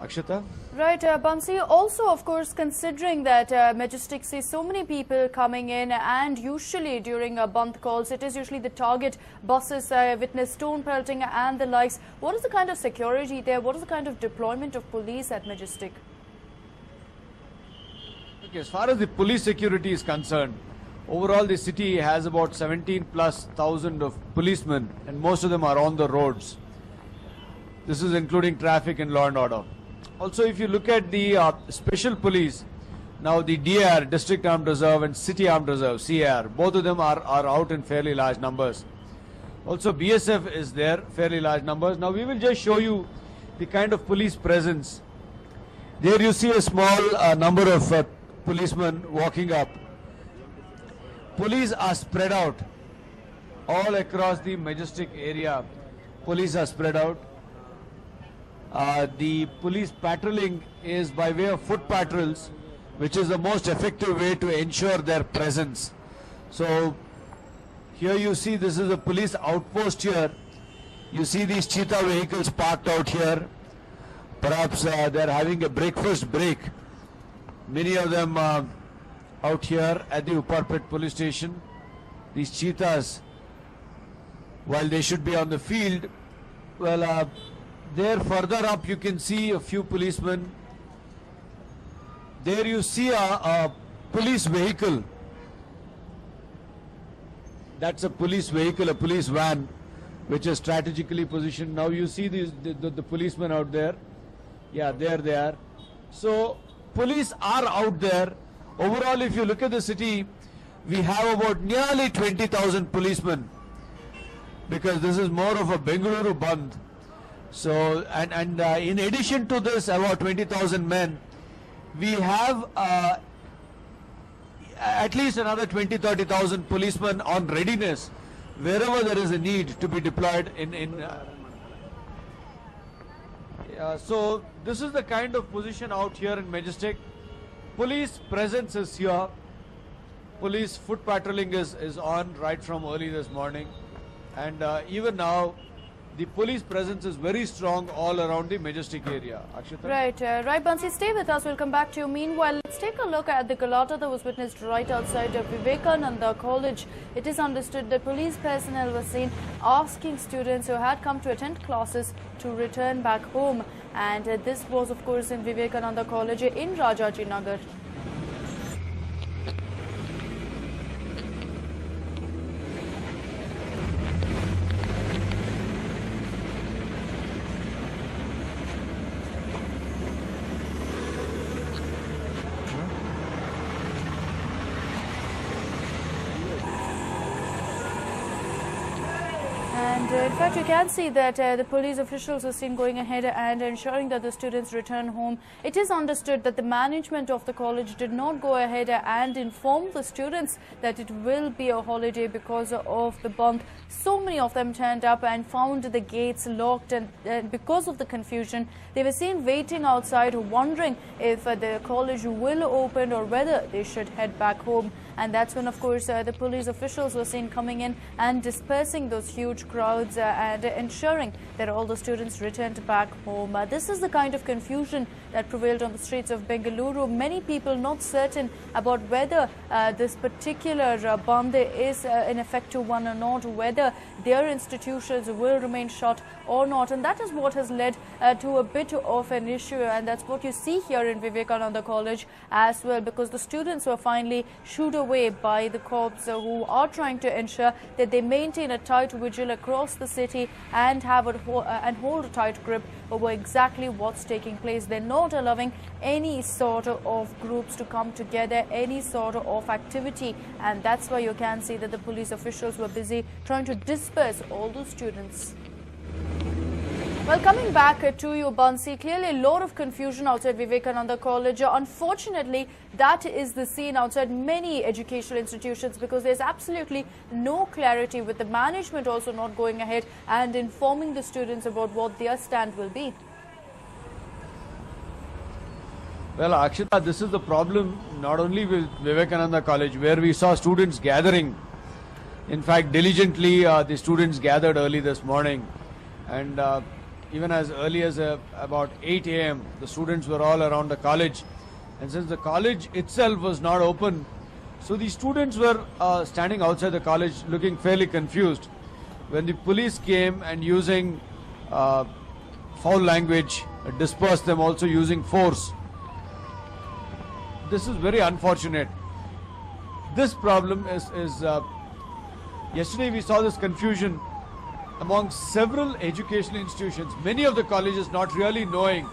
Akshata? Right, Bansi, also of course considering that Majestic sees so many people coming in, and usually during Bandh calls it is usually the target buses witness stone pelting and the likes. What is the kind of security there? What is the kind of deployment of police at Majestic? Okay, as far as the police security is concerned, overall the city has about 17,000+ of policemen, and most of them are on the roads. This is including traffic and law and order. Also, if you look at the special police, now the DR, District Armed Reserve, and City Armed Reserve, CAR, both of them are out in fairly large numbers. Also, BSF is there, fairly large numbers. Now, we will just show you the kind of police presence. There you see a small number of policemen walking up. Police are spread out all across the Majestic area. Police are spread out. The police patrolling is by way of foot patrols, which is the most effective way to ensure their presence. So here you see this is a police outpost here. You see these cheetah vehicles parked out here. Perhaps they're having a breakfast break. Many of them out here at the Upperpet police station. These cheetahs, while they should be on the field, well, there further up you can see a few policemen. There you see a police vehicle. That's a police vehicle, a police van, which is strategically positioned. Now you see the policemen out there. Yeah, there they are. So police are out there. Overall, if you look at the city, we have about nearly 20,000 policemen, because this is more of a Bengaluru Bandh. So, and in addition to this, about 20,000 men, we have at least another 20,000-30,000 policemen on readiness wherever there is a need to be deployed so this is the kind of position out here in Majestic. Police presence is here. Police foot patrolling is on right from early this morning, and even now the police presence is very strong all around the Majestic area. Akshita? Right, Bansi, stay with us. We'll come back to you. Meanwhile, let's take a look at the galatta that was witnessed right outside of Vivekananda College. It is understood that police personnel were seen asking students who had come to attend classes to return back home. And this was, of course, in Vivekananda College in Rajaji Nagar. And in fact, you can see that the police officials are seen going ahead and ensuring that the students return home. It is understood that the management of the college did not go ahead and inform the students that it will be a holiday because of the Bandh. So many of them turned up and found the gates locked, and because of the confusion, they were seen waiting outside, wondering if the college will open or whether they should head back home. And that's when, of course, the police officials were seen coming in and dispersing those huge crowds and ensuring that all the students returned back home. This is the kind of confusion that prevailed on the streets of Bengaluru. Many people not certain about whether this particular Bandh is an effective one or not, whether their institutions will remain shut or not. And that is what has led to a bit of an issue. And that's what you see here in Vivekananda College as well, because the students were finally shooed away by the cops who are trying to ensure that they maintain a tight vigil across the city and have hold a tight grip over exactly what's taking place. They're not allowing any sort of groups to come together, any sort of activity, and that's why you can see that the police officials were busy trying to disperse all the students. Well, coming back to you, Bansi, clearly a lot of confusion outside Vivekananda College. Unfortunately, that is the scene outside many educational institutions, because there's absolutely no clarity, with the management also not going ahead and informing the students about what their stand will be. Well, Akshita, this is the problem not only with Vivekananda College, where we saw students gathering. In fact, diligently, the students gathered early this morning. And even as early as about 8 a.m. The students were all around the college, and since the college itself was not open, so the students were standing outside the college looking fairly confused when the police came and using foul language dispersed them, also using force. This is very unfortunate. This problem is yesterday we saw this confusion among several educational institutions, many of the colleges not really knowing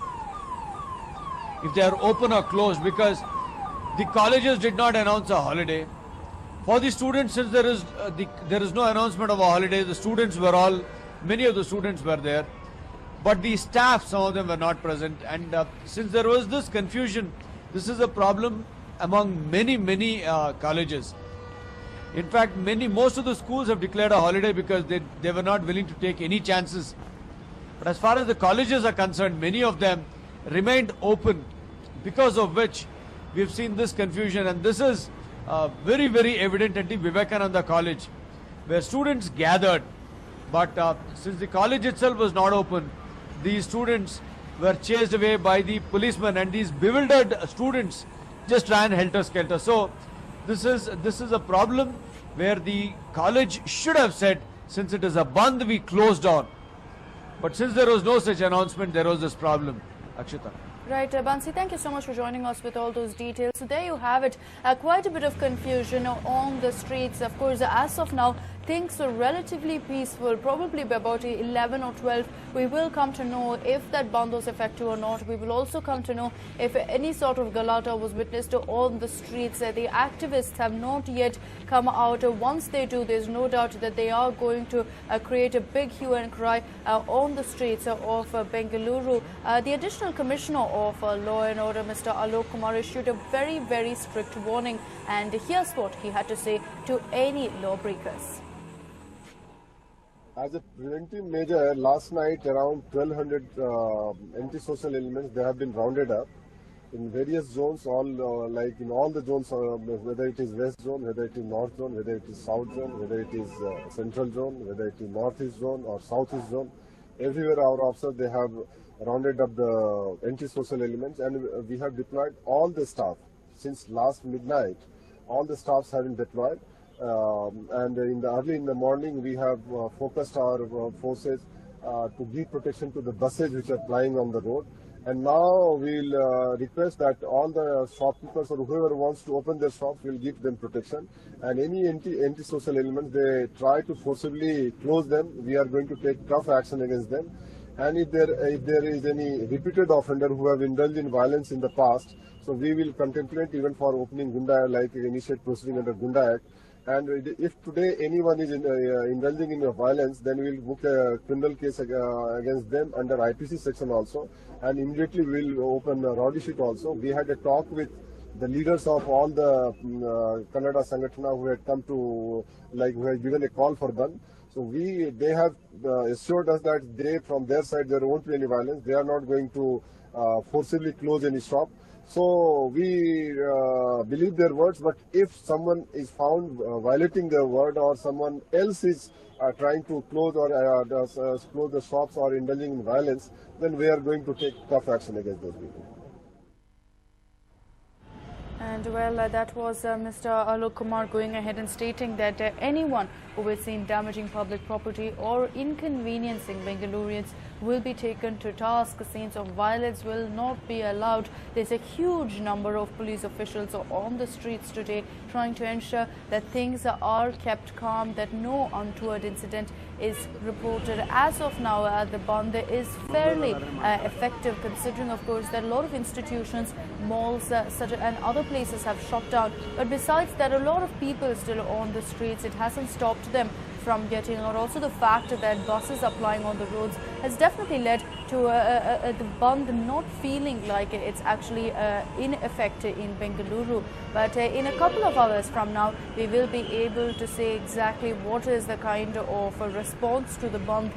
if they are open or closed, because the colleges did not announce a holiday. For the students, since there is no announcement of a holiday, the students were all, many of the students were there, but the staff, some of them were not present, and since there was this confusion, this is a problem among many colleges. In fact, most of the schools have declared a holiday because they were not willing to take any chances. But as far as the colleges are concerned, many of them remained open, because of which we've seen this confusion. And this is very evident at the Vivekananda College, where students gathered. But since the college itself was not open, these students were chased away by the policemen, and these bewildered students just ran helter-skelter. So this is a problem where the college should have said, since it is a bandh, we closed on. But since there was no such announcement, there was this problem. Akshita. Right, Bansi, thank you so much for joining us with all those details. So there you have it, quite a bit of confusion on the streets. Of course, as of now, things are relatively peaceful. Probably by about 11 or 12, we will come to know if that bandh was effective or not. We will also come to know if any sort of galata was witnessed on the streets. The activists have not yet come out. Once they do, there's no doubt that they are going to create a big hue and cry on the streets of Bengaluru. The Additional Commissioner of Law and Order, Mr. Alok Kumar, issued a very strict warning, and here's what he had to say to any lawbreakers. As a preventive measure, last night around 1,200 anti-social elements, they have been rounded up in various zones, like in all the zones, whether it is West Zone, whether it is North Zone, whether it is South Zone, whether it is Central Zone, whether it is Northeast Zone or Southeast Zone. Everywhere our officers, they have rounded up the anti-social elements, and we have deployed all the staff. Since last midnight, all the staffs have been deployed. And early in the morning, we have focused our forces to give protection to the buses which are plying on the road. And now we'll request that all the shopkeepers or whoever wants to open their shops will give them protection. And any anti-social elements, they try to forcibly close them, we are going to take tough action against them. And if there is any repeated offender who have indulged in violence in the past, so we will contemplate even for opening Gunda, like initiate proceeding under Gunda Act. And if today anyone is indulging in violence, then we will book a criminal case against them under IPC section also, and immediately we will open a rowdy sheet also. We had a talk with the leaders of all the Kannada Sangatana who had come to, who had given a call for them. So they have assured us that from their side, there won't be any violence. They are not going to forcibly close any shop. So we believe their words, but if someone is found violating their word, or someone else is trying to close or close the shops or indulging in violence, then we are going to take tough action against those people. And well, that was Mr. Alok Kumar going ahead and stating that anyone who is seen damaging public property or inconveniencing Bengalurians will be taken to task. Scenes of violence will not be allowed. There's a huge number of police officials on the streets today trying to ensure that things are kept calm, that no untoward incident is reported. As of now, the bandh is fairly effective, considering, of course, that a lot of institutions, malls, and other places have shut down. But besides that, a lot of people still on the streets. It hasn't stopped them from getting out. Also, the fact that buses are plying on the roads has definitely led to the bandh not feeling like it's actually in effect in Bengaluru. But in a couple of hours from now, we will be able to say exactly what is the kind of response to the bandh